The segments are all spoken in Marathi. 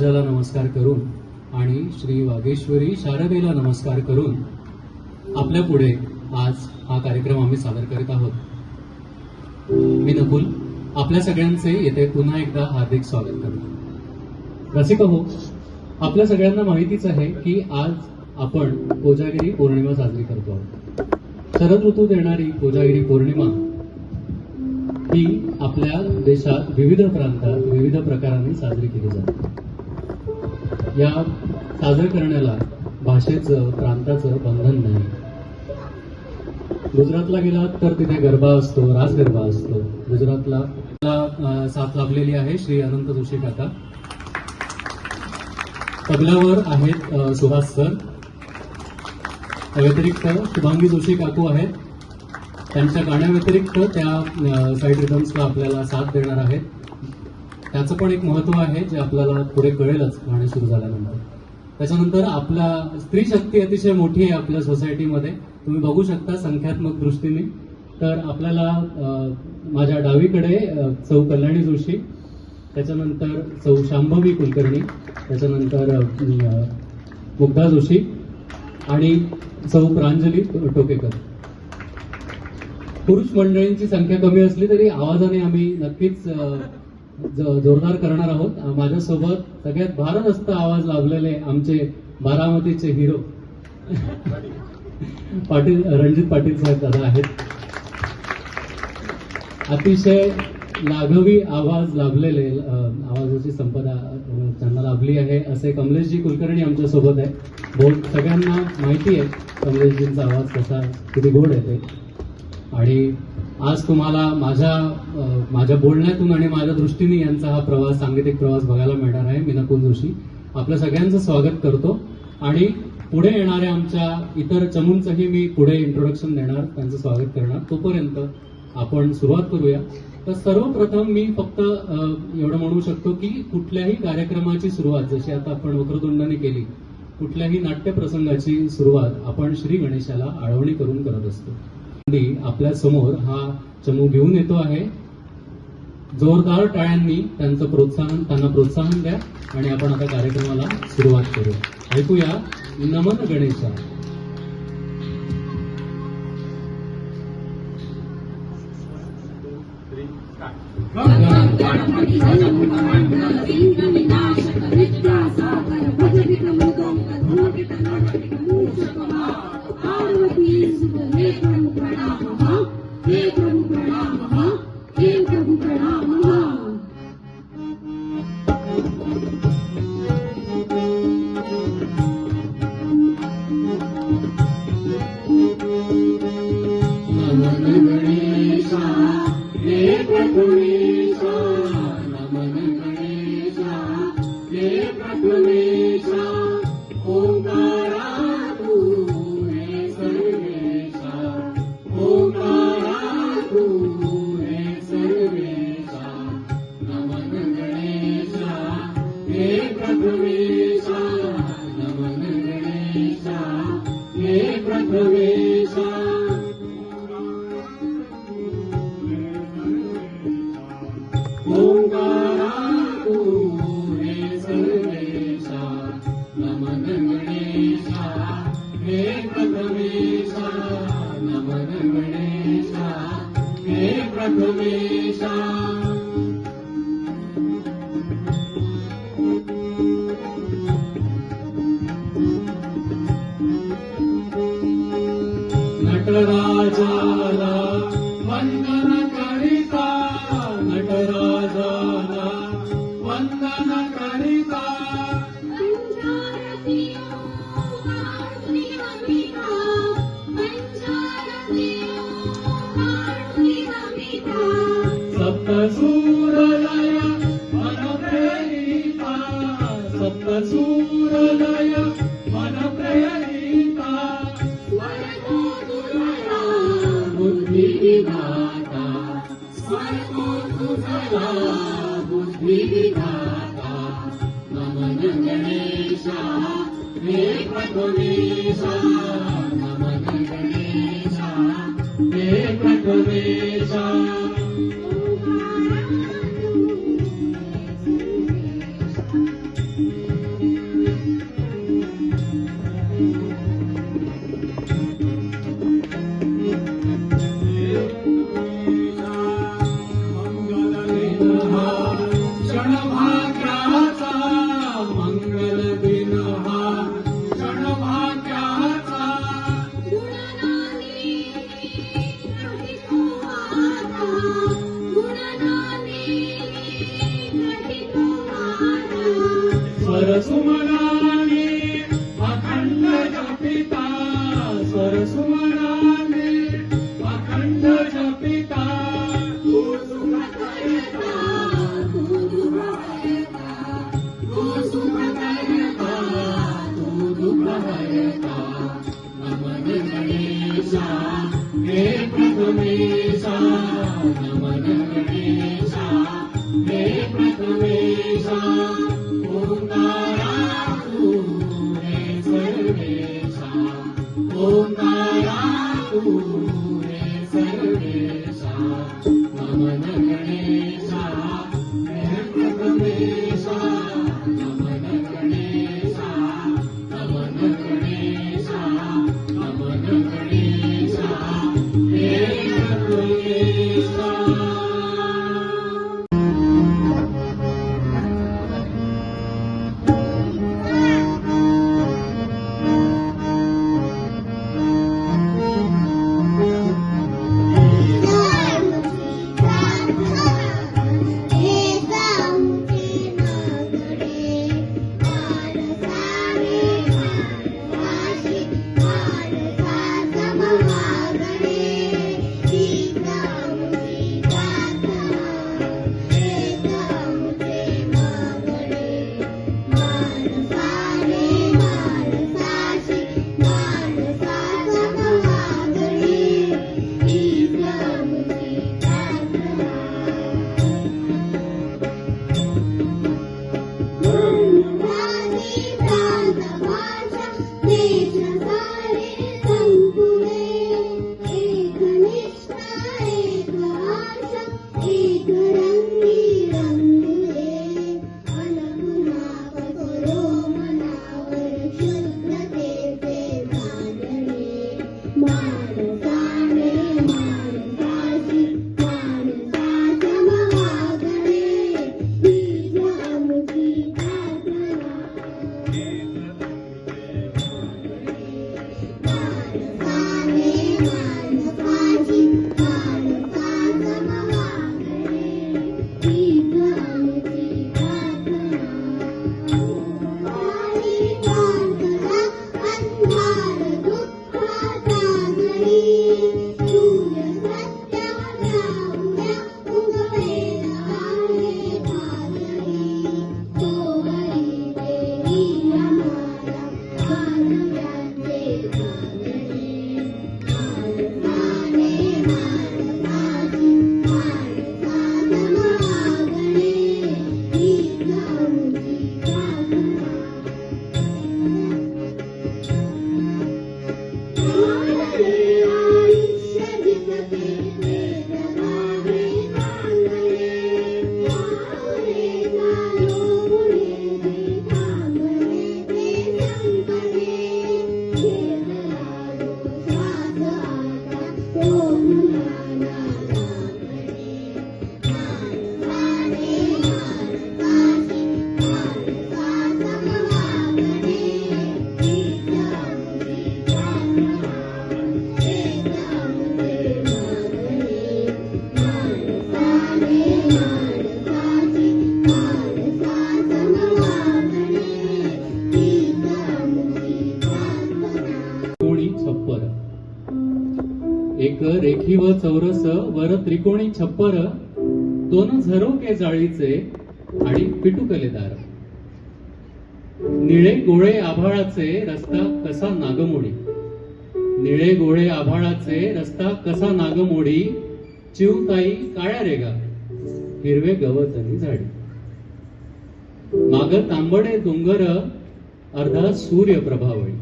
राजाला नमस्कार करून आणि श्री वागेश्वरी शारदेला नमस्कार करून आपल्या पुढे आज हा कार्यक्रम आम्ही सादर करीत आहोत. मी नकुल आपल्या सगळ्यांचे येथे पुन्हा एकदा हार्दिक स्वागत करतो. रसिक हो, आपल्या सगळ्यांना माहितीच आहे की आज आपण कोजागिरी पौर्णिमा साजरी करतो आहोत. शरद ऋतूत येणारी कोजागिरी पौर्णिमा ही आपल्या देशात विविध प्रांतात विविध प्रकारांनी साजरी केली जाते. या साजरे करण्याला भाषेचं प्रांताचं बंधन नाही. गुजरातला गेलात तर तिथे गरबा असतो, रास गरबा असतो. गुजरातला साथ लाभलेली आहे श्री अनंत जोशी काका. तबल्यावर आहेत सुहास सर. व्यतिरिक्त शुभांगी जोशी काकू आहेत. त्यांच्या गाण्याव्यतिरिक्त त्या साईड रिदम्सला आपल्याला साथ देणार आहेत. त्याचं पण एक महत्व आहे जे आपल्याला पुढे कळेलच गाणे सुरू झाल्यानंतर. त्याच्यानंतर आपला स्त्री शक्ती अतिशय मोठी आहे आपल्या सोसायटीमध्ये. तुम्ही बघू शकता संख्यात्मक दृष्टीने. तर आपल्याला माझ्या डावीकडे सौ कल्याणी जोशी, त्याच्यानंतर सौ शांभवी कुलकर्णी, त्याच्यानंतर मुग्धा जोशी आणि सौ प्रांजली टोकेकर. पुरुष मंडळींची संख्या कमी असली तरी आवाजाने आम्ही नक्कीच जोरदार करणार आहोत. माझ्यासोबत सगळ्यात भारदस्त आवाज लाभलेले आमचे बारामतीचे हिरो पाटील, रणजित पाटील साहेब दादा आहेत. अतिशय लाघवी आवाज लाभलेले, आवाजाची संपदा त्यांना लाभली आहे असे कमलेशजी कुलकर्णी आमच्या सोबत आहे. बहुत सगळ्यांना माहिती आहे कमलेशजींचा आवाज कसा किती गोड आहे ते. आणि आज तुम्हाला माझ्या बोलण्यातून आणि माझ्या दृष्टीने यांचा हा प्रवास, सांगीतिक प्रवास बघायला मिळणार आहे. मी नकुल जोशी आपल्या सगळ्यांचं स्वागत करतो आणि पुढे येणाऱ्या आमच्या इतर चमूंचंही मी पुढे इंट्रोडक्शन देणार, त्यांचं स्वागत करणार. तोपर्यंत आपण सुरुवात करूया. तर सर्वप्रथम मी फक्त एवढं म्हणू शकतो की कुठल्याही कार्यक्रमाची सुरुवात, जशी आता आपण वक्रतुंडाने केली, कुठल्याही नाट्यप्रसंगाची सुरुवात आपण श्री गणेशाला आळवणी करून करत असतो. आपल्या समोर हा चमू घेऊन येतो आहे. जोरदार टाळ्यांनी त्यांना प्रोत्साहन द्या आणि आपण आता कार्यक्रमाला सुरुवात करू. ऐकूया नमन गणेशा. नटराजाला वंदन करिता, नटराजाला वंदन करिता. सप्तसूरलय मन प्रेरिता, सप्तसूरलय मन प्रेरिता. बुद्धि विधाता, स्वर्गो तुझला बुद्धि विधाता. नमन गणेशा हे प्रथमेशा, नमन गणेशा हे प्रथमेशा. स्वरसुमनाने अखंड जपिता, स्वरसुमनाने अखंड जपिता, तू सुख करता, तू दुःख हरता, तू सुख करता, तू दुःख हरता, नमन गणेशा हे प्रथमेशा, नमन गणेशा हे प्रथमेशा, ओंकारा तू रे सर्वेशा, ओंकारा तू रे सर्वेशा, नमन गणेशा हे प्रथमेशा, नमन गणेशा, नमन गणेशा, नमन गणेशा हे प्रथमेशा. एक रेखी व चौरस वर त्रिकोणी छप्पर, दोन झरोके जाळीचे आणि पिटुकले दार, निळे गोळे आभाळाचे रस्ता कसा नागमोडी, निळे गोळे आभाळाचे रस्ता कसा नागमोडी, चिवताई काळ्या रेगा हिरवे गवतनी झाडी, माग तांबडे डोंगर अर्धा सूर्य प्रभावळी,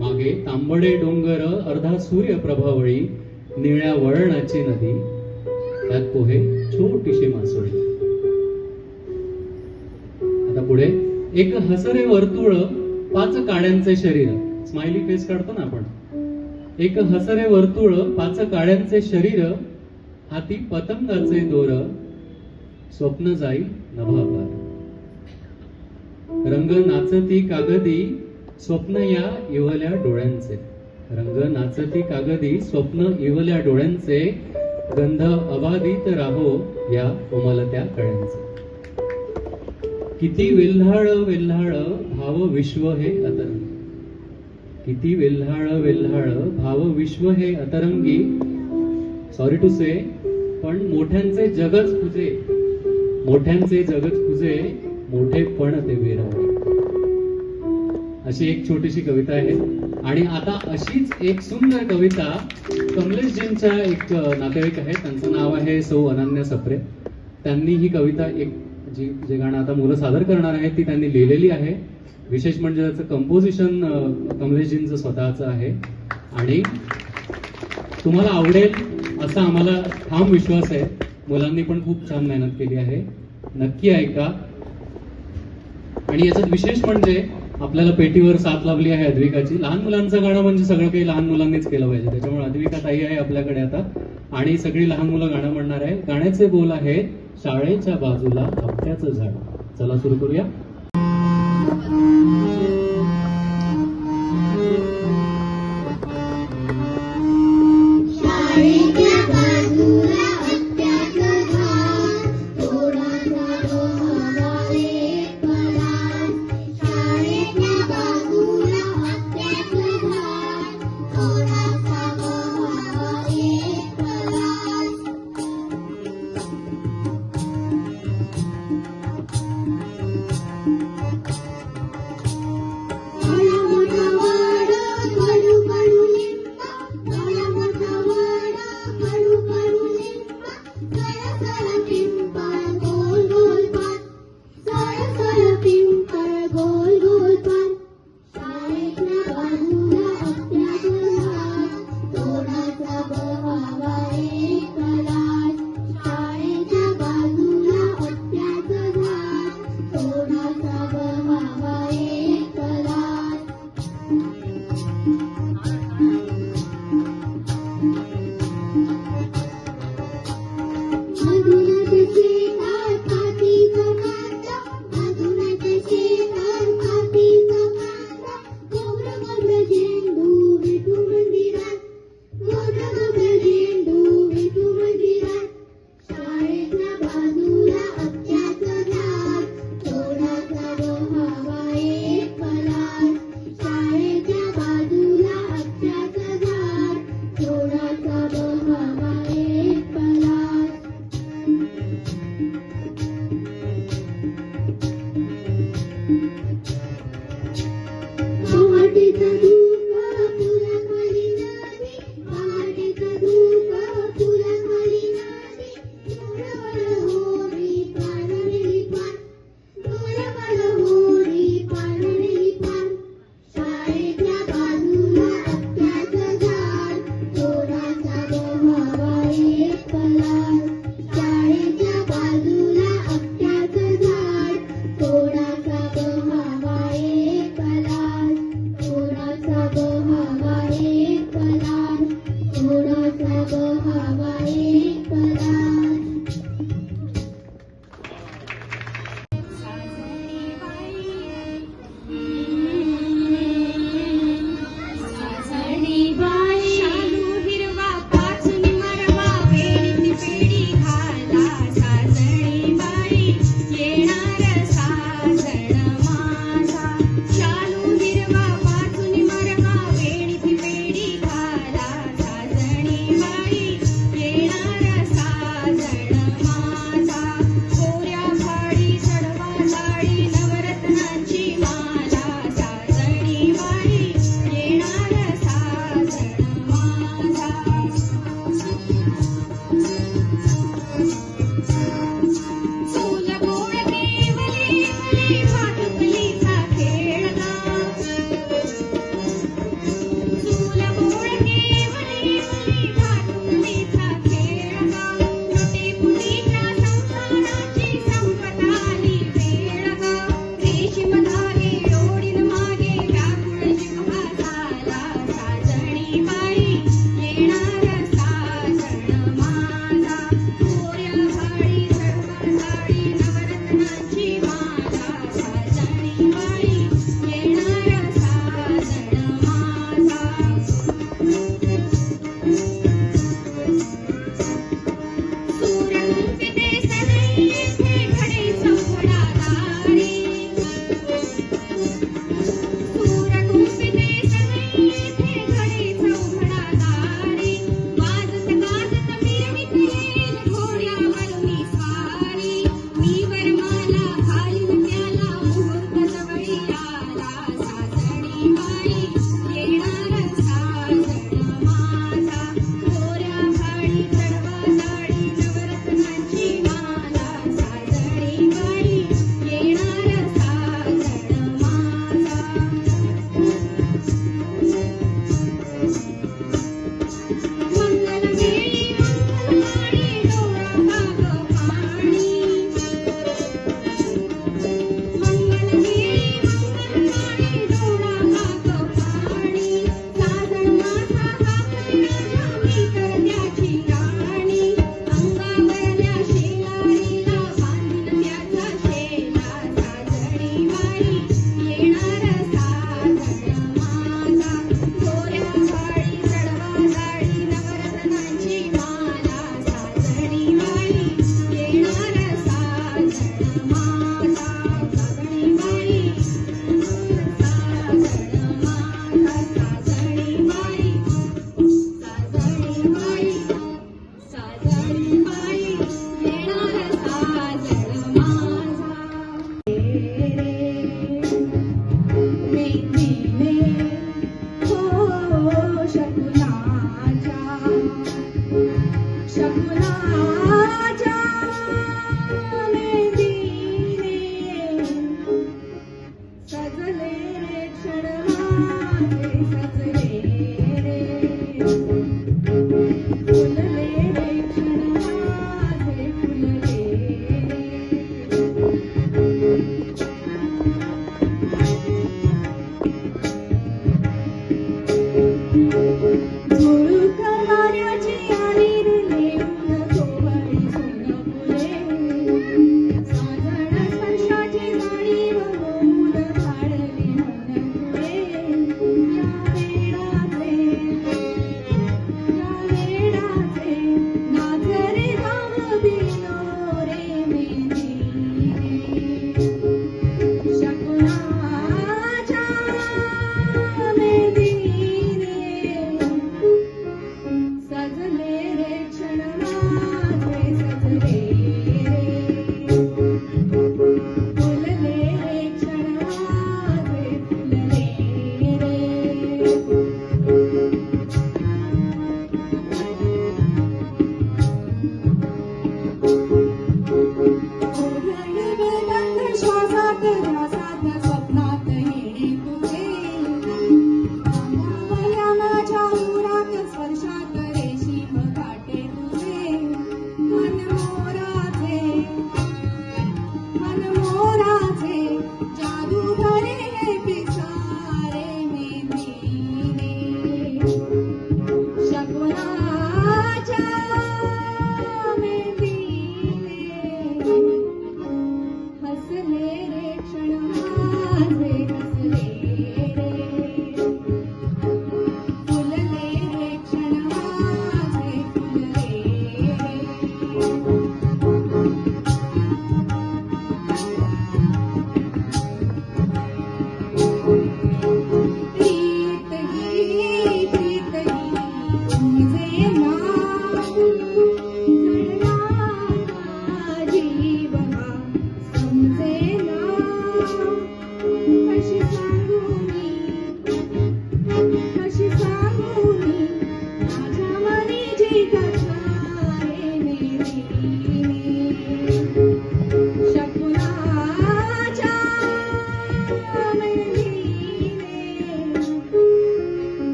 मागे तांबडे डोंगर अर्धा सूर्य प्रभावळी, निळ्या वळणाची नदी त्यात पोहे छोटीशी मासोळी. आता पुढे एक हसरे वर्तुळ 5 काड्यांचे शरीर, स्माइली फेस काढतो ना आपण, एक हसरे वर्तुळ 5 काड्यांचे शरीर, हाती पतंगाचे दोर, स्वप्न जाई नभापार, रंग नाचती कागदी स्वप्न या इवल्या डोळ्यांचे, रंग नाचती कागदी स्वप्न इवल्या डोळ्यांचे, गंध अबाधित राहो या कोमलत्या कळ्यांचे. किती वेल्हाळ वेल्हाळ भाव विश्व हे अतरंगी. किती वेल्हाळ वेल्हाळ भाव विश्व हे अतरंगी. सॉरी टू से, पण मोठ्यांचे जगच तुझे, मोठ्यांचे जगच तुझे, मोठेपण ते विरंगी. अशी एक छोटीशी कविता आहे. आणि आता अशीच एक सुंदर कविता कमलेशजींच्या एक नातेवाईक आहेत, त्यांचं नाव आहे सौ अनन्या सप्रे. त्यांनी ही कविता एक जे गाणं आता मुलं सादर करणार आहेत ती त्यांनी लिहिलेली आहे. विशेष म्हणजे त्याचं कंपोजिशन कमलेशजींचं स्वतःचं आहे आणि तुम्हाला आवडेल असा आम्हाला ठाम विश्वास आहे. मुलांनी पण खूप छान मेहनत केली आहे, नक्की ऐका. आणि याच्यात विशेष म्हणजे आपल्याला पेटीवर साथ लावली आहे अद्विकाची. लहान मुलांचं गाणं म्हणजे सगळं काही लहान मुलांनीच केलं पाहिजे, त्याच्यामुळे अद्विका ताई आहे आपल्याकडे आता आणि सगळी लहान मुलं गाणं म्हणणार आहे. गाण्याचे बोल आहे शाळेच्या बाजूला आपट्याचं झाड. चला सुरू करूया. थोडासा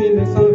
पद्धतीने